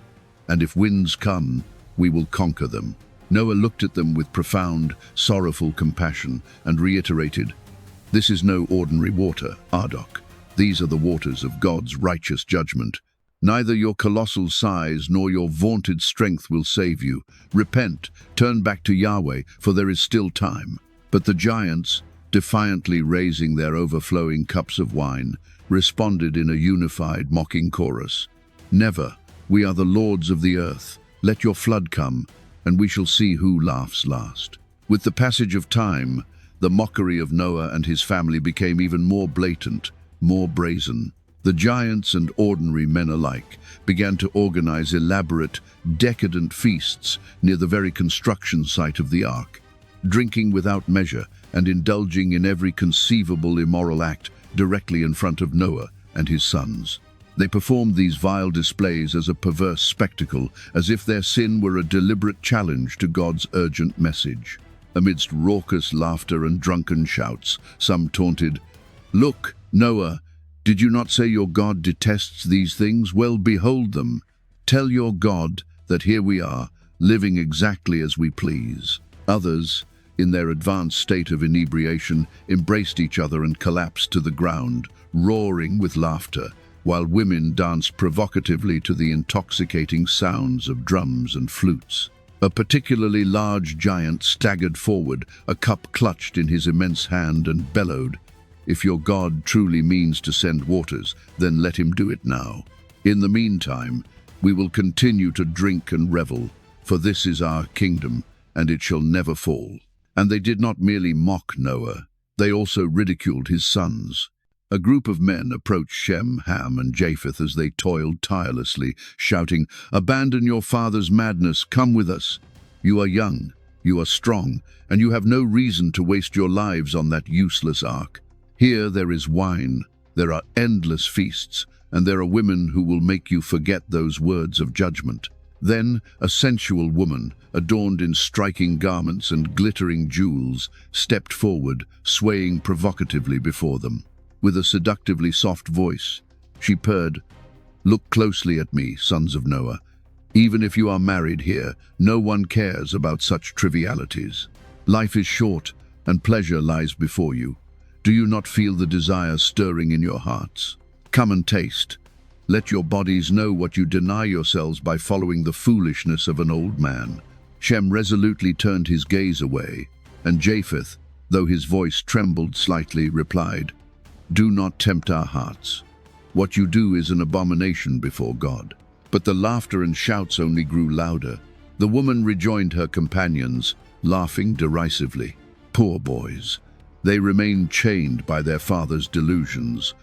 and if winds come, we will conquer them." Noah looked at them with profound, sorrowful compassion and reiterated, "This is no ordinary water, Ardok. These are the waters of God's righteous judgment. Neither your colossal size nor your vaunted strength will save you. Repent, turn back to Yahweh, for there is still time." But the giants, defiantly raising their overflowing cups of wine, responded in a unified, mocking chorus. "Never. We are the lords of the earth. Let your flood come, and we shall see who laughs last." With the passage of time, the mockery of Noah and his family became even more blatant, more brazen. The giants and ordinary men alike began to organize elaborate, decadent feasts near the very construction site of the ark, drinking without measure and indulging in every conceivable immoral act directly in front of Noah and his sons. They performed these vile displays as a perverse spectacle, as if their sin were a deliberate challenge to God's urgent message. Amidst raucous laughter and drunken shouts, some taunted, "Look, Noah, did you not say your God detests these things? Well, behold them. Tell your God that here we are, living exactly as we please." Others, in their advanced state of inebriation, embraced each other and collapsed to the ground, roaring with laughter, while women danced provocatively to the intoxicating sounds of drums and flutes. A particularly large giant staggered forward, a cup clutched in his immense hand, and bellowed, "If your God truly means to send waters, then let him do it now. In the meantime, we will continue to drink and revel, for this is our kingdom, and it shall never fall." And they did not merely mock Noah, they also ridiculed his sons. A group of men approached Shem, Ham, and Japheth as they toiled tirelessly, shouting, "Abandon your father's madness, come with us. You are young, you are strong, and you have no reason to waste your lives on that useless ark. Here there is wine, there are endless feasts, and there are women who will make you forget those words of judgment." Then a sensual woman, adorned in striking garments and glittering jewels, stepped forward, swaying provocatively before them. With a seductively soft voice, she purred, "Look closely at me, sons of Noah. Even if you are married here, no one cares about such trivialities. Life is short, and pleasure lies before you. Do you not feel the desire stirring in your hearts? Come and taste. Let your bodies know what you deny yourselves by following the foolishness of an old man." Shem resolutely turned his gaze away, and Japheth, though his voice trembled slightly, replied, "Do not tempt our hearts. What you do is an abomination before God." But the laughter and shouts only grew louder. The woman rejoined her companions, laughing derisively. Poor boys. They remain chained by their father's delusions.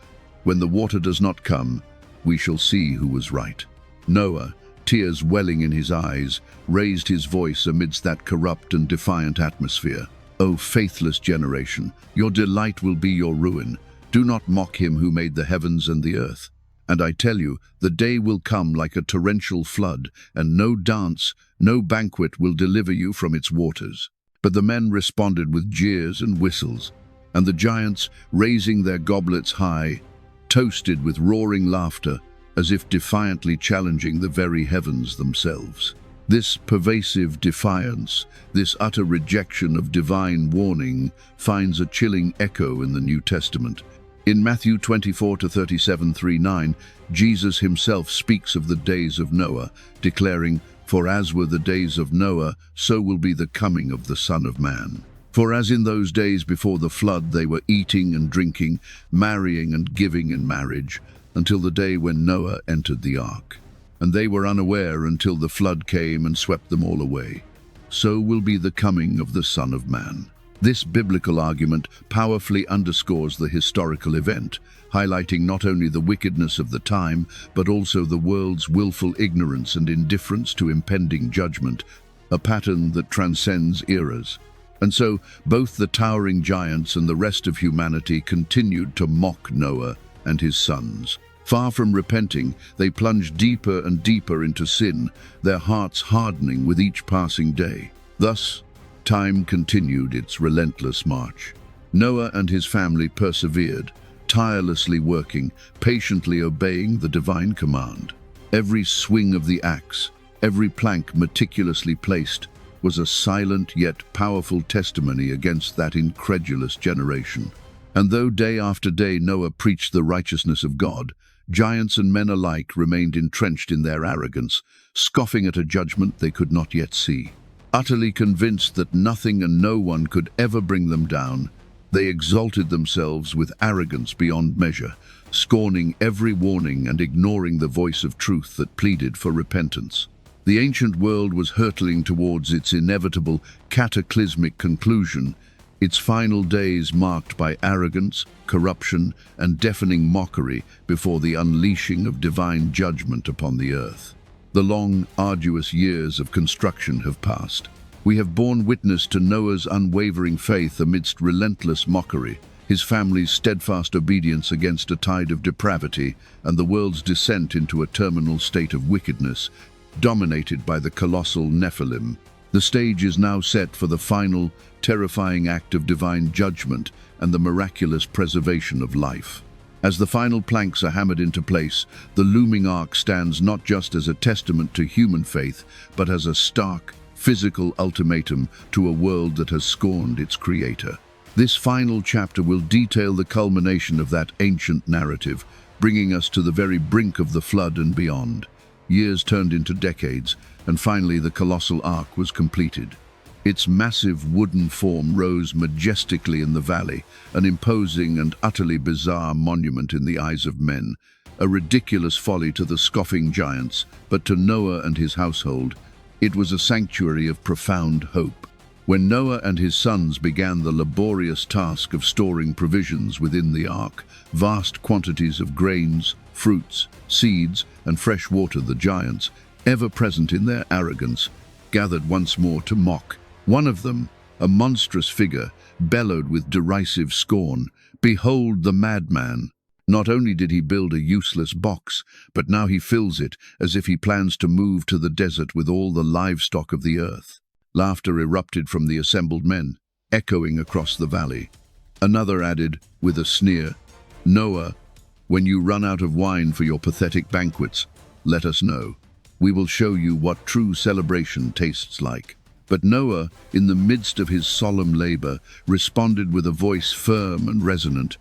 When the water does not come, we shall see who was right. Noah, tears welling in his eyes, raised his voice amidst that corrupt and defiant atmosphere. "O faithless generation, your delight will be your ruin. Do not mock him who made the heavens and the earth. And I tell you, the day will come like a torrential flood, and no dance, no banquet will deliver you from its waters." But the men responded with jeers and whistles, and the giants, raising their goblets high, toasted with roaring laughter, as if defiantly challenging the very heavens themselves. This pervasive defiance, this utter rejection of divine warning, finds a chilling echo in the New Testament. In Matthew 24-37:3-9, Jesus himself speaks of the days of Noah, declaring, "For as were the days of Noah, so will be the coming of the Son of Man. For as in those days before the flood they were eating and drinking, marrying and giving in marriage, until the day when Noah entered the ark. And they were unaware until the flood came and swept them all away. So will be the coming of the Son of Man." This biblical argument powerfully underscores the historical event, highlighting not only the wickedness of the time, but also the world's willful ignorance and indifference to impending judgment, a pattern that transcends eras. And so, both the towering giants and the rest of humanity continued to mock Noah and his sons. Far from repenting, they plunged deeper and deeper into sin, their hearts hardening with each passing day. Thus, time continued its relentless march. Noah and his family persevered, tirelessly working, patiently obeying the divine command. Every swing of the axe, every plank meticulously placed, was a silent yet powerful testimony against that incredulous generation. And though day after day Noah preached the righteousness of God, giants and men alike remained entrenched in their arrogance, scoffing at a judgment they could not yet see. Utterly convinced that nothing and no one could ever bring them down, they exalted themselves with arrogance beyond measure, scorning every warning and ignoring the voice of truth that pleaded for repentance. The ancient world was hurtling towards its inevitable cataclysmic conclusion, its final days marked by arrogance, corruption, and deafening mockery before the unleashing of divine judgment upon the earth. The long, arduous years of construction have passed. We have borne witness to Noah's unwavering faith amidst relentless mockery, his family's steadfast obedience against a tide of depravity, and the world's descent into a terminal state of wickedness, dominated by the colossal Nephilim. The stage is now set for the final, terrifying act of divine judgment and the miraculous preservation of life. As the final planks are hammered into place, the looming ark stands not just as a testament to human faith, but as a stark, physical ultimatum to a world that has scorned its creator. This final chapter will detail the culmination of that ancient narrative, bringing us to the very brink of the flood and beyond. Years turned into decades, and finally the colossal ark was completed. Its massive wooden form rose majestically in the valley, an imposing and utterly bizarre monument in the eyes of men, a ridiculous folly to the scoffing giants, but to Noah and his household, it was a sanctuary of profound hope. When Noah and his sons began the laborious task of storing provisions within the ark, vast quantities of grains, fruits, seeds, and fresh water, the giants, ever present in their arrogance, gathered once more to mock. One of them, a monstrous figure, bellowed with derisive scorn, "Behold the madman! Not only did he build a useless box, but now he fills it as if he plans to move to the desert with all the livestock of the earth." Laughter erupted from the assembled men, echoing across the valley. Another added, with a sneer, "Noah, when you run out of wine for your pathetic banquets, let us know. We will show you what true celebration tastes like." But Noah, in the midst of his solemn labor, responded with a voice firm and resonant,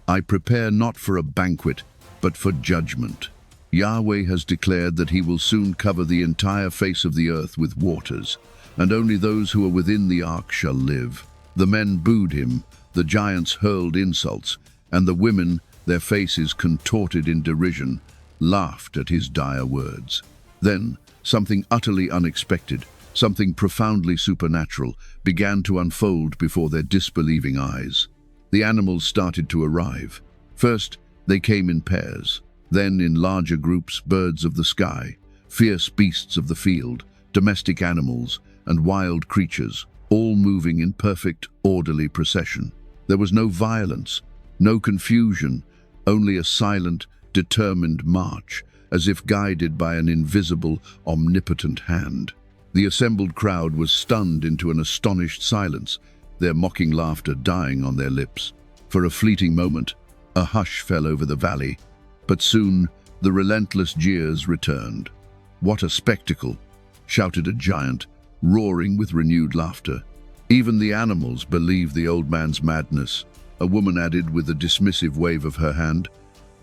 "I prepare not for a banquet, but for judgment. Yahweh has declared that he will soon cover the entire face of the earth with waters, and only those who are within the ark shall live." The men booed him, the giants hurled insults, and the women, their faces contorted in derision, laughed at his dire words. Then, something utterly unexpected, something profoundly supernatural, began to unfold before their disbelieving eyes. The animals started to arrive. First, they came in pairs, then in larger groups, birds of the sky, fierce beasts of the field, domestic animals, and wild creatures, all moving in perfect, orderly procession. There was no violence, no confusion, only a silent, determined march, as if guided by an invisible, omnipotent hand. The assembled crowd was stunned into an astonished silence, their mocking laughter dying on their lips. For a fleeting moment, a hush fell over the valley, but soon the relentless jeers returned. "What a spectacle!" shouted a giant, roaring with renewed laughter. "Even the animals believe the old man's madness," a woman added with a dismissive wave of her hand.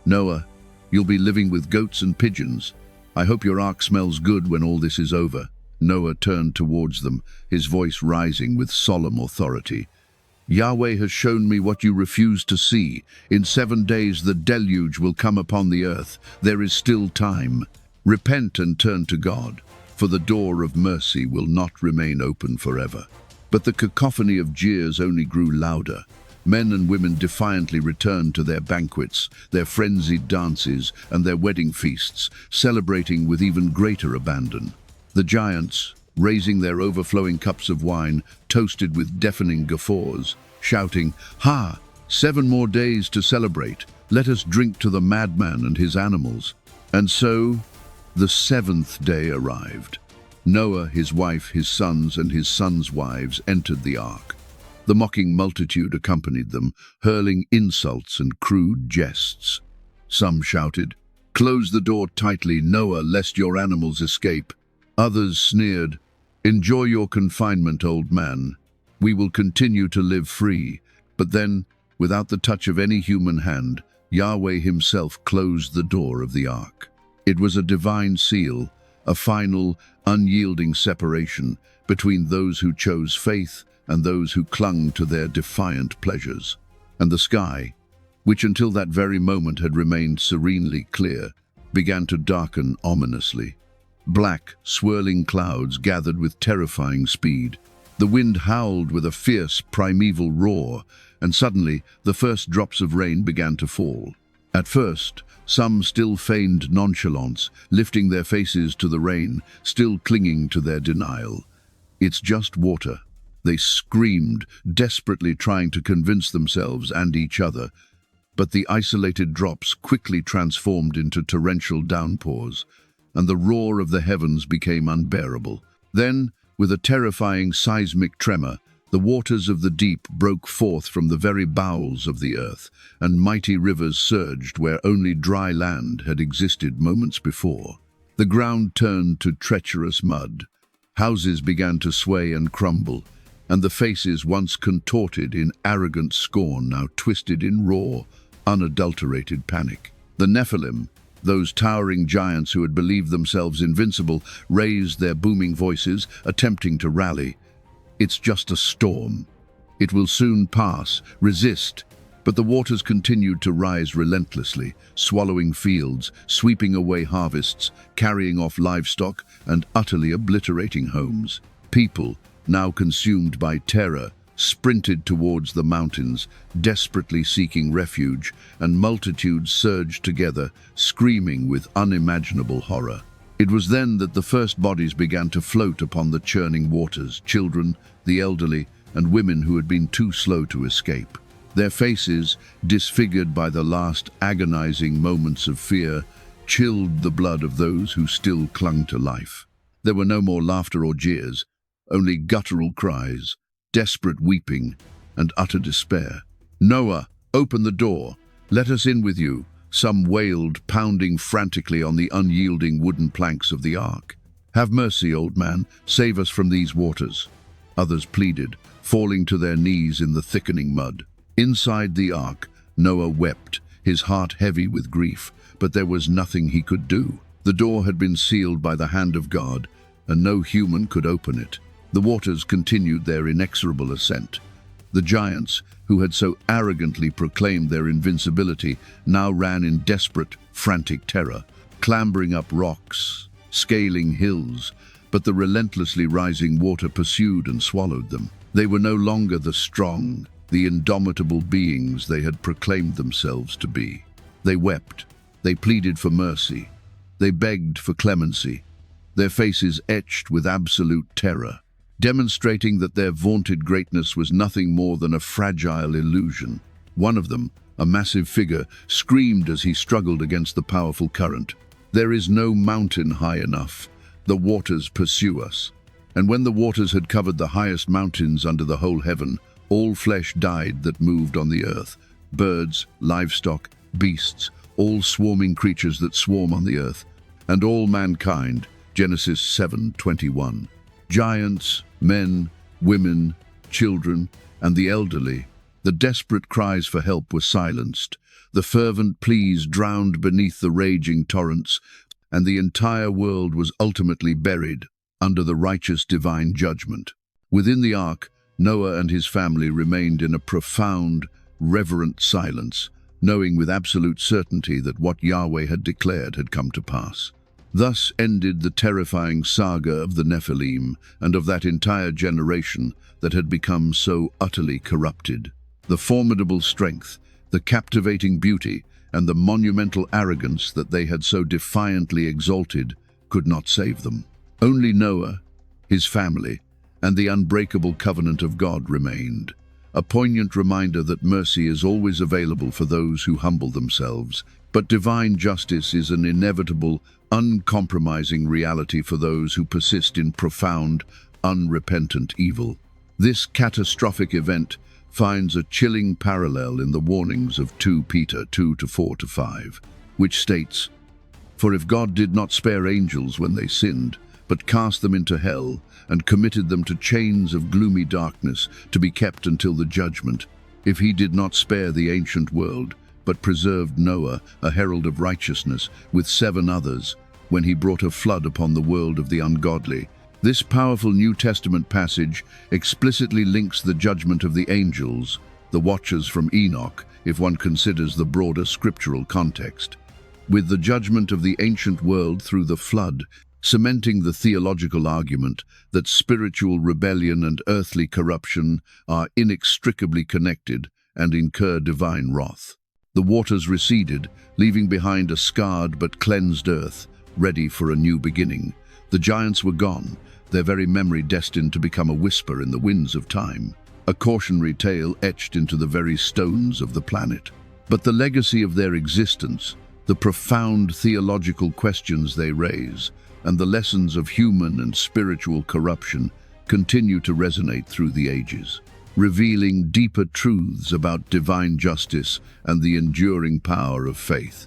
"Noah, you'll be living with goats and pigeons. I hope your ark smells good when all this is over." Noah turned towards them, his voice rising with solemn authority. "Yahweh has shown me what you refuse to see. In 7 days the deluge will come upon the earth. There is still time. Repent and turn to God, for the door of mercy will not remain open forever." But the cacophony of jeers only grew louder. Men and women defiantly returned to their banquets, their frenzied dances, and their wedding feasts, celebrating with even greater abandon. The giants, raising their overflowing cups of wine, toasted with deafening guffaws, shouting, "Ha! 7 more days to celebrate. Let us drink to the madman and his animals." And so, the 7th day arrived. Noah, his wife, his sons, and his sons' wives entered the ark. The mocking multitude accompanied them, hurling insults and crude jests. Some shouted, "Close the door tightly, Noah, lest your animals escape." Others sneered, "Enjoy your confinement, old man. We will continue to live free." But then, without the touch of any human hand, Yahweh himself closed the door of the ark. It was a divine seal, a final, unyielding separation between those who chose faith and those who clung to their defiant pleasures. And the sky, which until that very moment had remained serenely clear, began to darken ominously. Black, swirling clouds gathered with terrifying speed. The wind howled with a fierce, primeval roar, and suddenly the first drops of rain began to fall. At first, some still feigned nonchalance, lifting their faces to the rain, still clinging to their denial. "It's just water," they screamed, desperately trying to convince themselves and each other. But the isolated drops quickly transformed into torrential downpours, and the roar of the heavens became unbearable. Then, with a terrifying seismic tremor, the waters of the deep broke forth from the very bowels of the earth, and mighty rivers surged where only dry land had existed moments before. The ground turned to treacherous mud. Houses began to sway and crumble, and the faces once contorted in arrogant scorn now twisted in raw, unadulterated panic. The Nephilim, those towering giants who had believed themselves invincible, raised their booming voices, attempting to rally. "It's just a storm. It will soon pass. Resist." But the waters continued to rise relentlessly, swallowing fields, sweeping away harvests, carrying off livestock, and utterly obliterating homes. People, now consumed by terror, sprinted towards the mountains, desperately seeking refuge, and multitudes surged together, screaming with unimaginable horror. It was then that the first bodies began to float upon the churning waters, children, the elderly, and women who had been too slow to escape. Their faces, disfigured by the last agonizing moments of fear, chilled the blood of those who still clung to life. There were no more laughter or jeers, only guttural cries, desperate weeping, and utter despair. "Noah, open the door! Let us in with you!" some wailed, pounding frantically on the unyielding wooden planks of the ark. "Have mercy, old man, save us from these waters." Others pleaded, falling to their knees in the thickening mud. Inside the ark, Noah wept, his heart heavy with grief, but there was nothing he could do. The door had been sealed by the hand of God, and no human could open it. The waters continued their inexorable ascent. The giants, who had so arrogantly proclaimed their invincibility, now ran in desperate, frantic terror, clambering up rocks, scaling hills, but the relentlessly rising water pursued and swallowed them. They were no longer the strong, the indomitable beings they had proclaimed themselves to be. They wept, they pleaded for mercy, they begged for clemency, their faces etched with absolute terror, demonstrating that their vaunted greatness was nothing more than a fragile illusion. One of them, a massive figure, screamed as he struggled against the powerful current. "There is no mountain high enough. The waters pursue us." And when the waters had covered the highest mountains under the whole heaven, all flesh died that moved on the earth, birds, livestock, beasts, all swarming creatures that swarm on the earth, and all mankind. Genesis 7:21. Giants, men, women, children, and the elderly. The desperate cries for help were silenced, the fervent pleas drowned beneath the raging torrents, and the entire world was ultimately buried under the righteous divine judgment. Within the ark, Noah and his family remained in a profound, reverent silence, knowing with absolute certainty that what Yahweh had declared had come to pass. Thus ended the terrifying saga of the Nephilim and of that entire generation that had become so utterly corrupted. The formidable strength, the captivating beauty, and the monumental arrogance that they had so defiantly exalted could not save them. Only Noah, his family, and the unbreakable covenant of God remained, a poignant reminder that mercy is always available for those who humble themselves, but divine justice is an inevitable, uncompromising reality for those who persist in profound, unrepentant evil. This catastrophic event finds a chilling parallel in the warnings of 2 Peter 2:4-5, which states, "For if God did not spare angels when they sinned, but cast them into hell, and committed them to chains of gloomy darkness to be kept until the judgment, if he did not spare the ancient world, but preserved Noah, a herald of righteousness, with 7 others, when he brought a flood upon the world of the ungodly." This powerful New Testament passage explicitly links the judgment of the angels, the watchers from Enoch, if one considers the broader scriptural context, with the judgment of the ancient world through the flood, cementing the theological argument that spiritual rebellion and earthly corruption are inextricably connected and incur divine wrath. The waters receded, leaving behind a scarred but cleansed earth, ready for a new beginning. The giants were gone, their very memory destined to become a whisper in the winds of time, a cautionary tale etched into the very stones of the planet. But the legacy of their existence, the profound theological questions they raise, and the lessons of human and spiritual corruption continue to resonate through the ages, revealing deeper truths about divine justice and the enduring power of faith.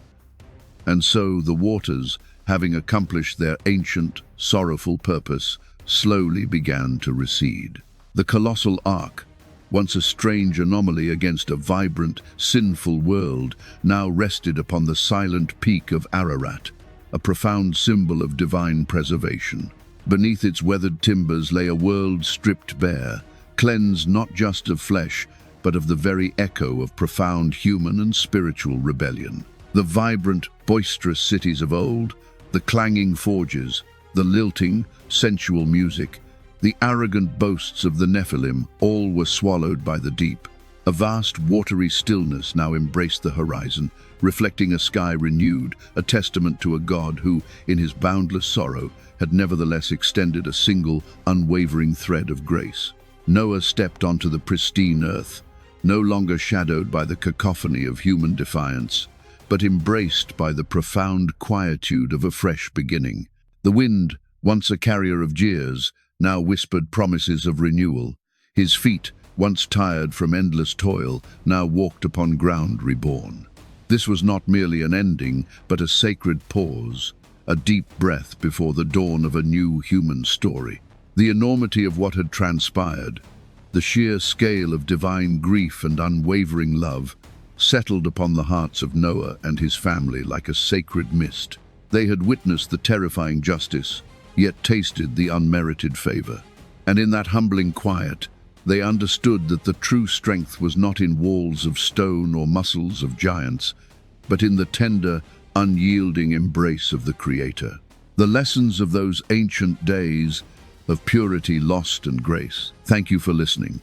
And so the waters, having accomplished their ancient, sorrowful purpose, slowly began to recede. The colossal ark, once a strange anomaly against a vibrant, sinful world, now rested upon the silent peak of Ararat, a profound symbol of divine preservation. Beneath its weathered timbers lay a world stripped bare, cleansed not just of flesh, but of the very echo of profound human and spiritual rebellion. The vibrant, boisterous cities of old, the clanging forges, the lilting, sensual music, The arrogant boasts of the Nephilim, all were swallowed by the deep. A vast watery stillness now embraced the horizon, reflecting a sky renewed, a testament to a God who, in his boundless sorrow, had nevertheless extended a single, unwavering thread of grace. Noah stepped onto the pristine earth, no longer shadowed by the cacophony of human defiance, but embraced by the profound quietude of a fresh beginning. The wind, once a carrier of jeers, now whispered promises of renewal. His feet, once tired from endless toil, now walked upon ground reborn. This was not merely an ending, but a sacred pause, a deep breath before the dawn of a new human story. The enormity of what had transpired, the sheer scale of divine grief and unwavering love, settled upon the hearts of Noah and his family like a sacred mist. They had witnessed the terrifying justice, yet tasted the unmerited favor. And in that humbling quiet, they understood that the true strength was not in walls of stone or muscles of giants, but in the tender, unyielding embrace of the Creator. The lessons of those ancient days of purity, lost, and grace. Thank you for listening.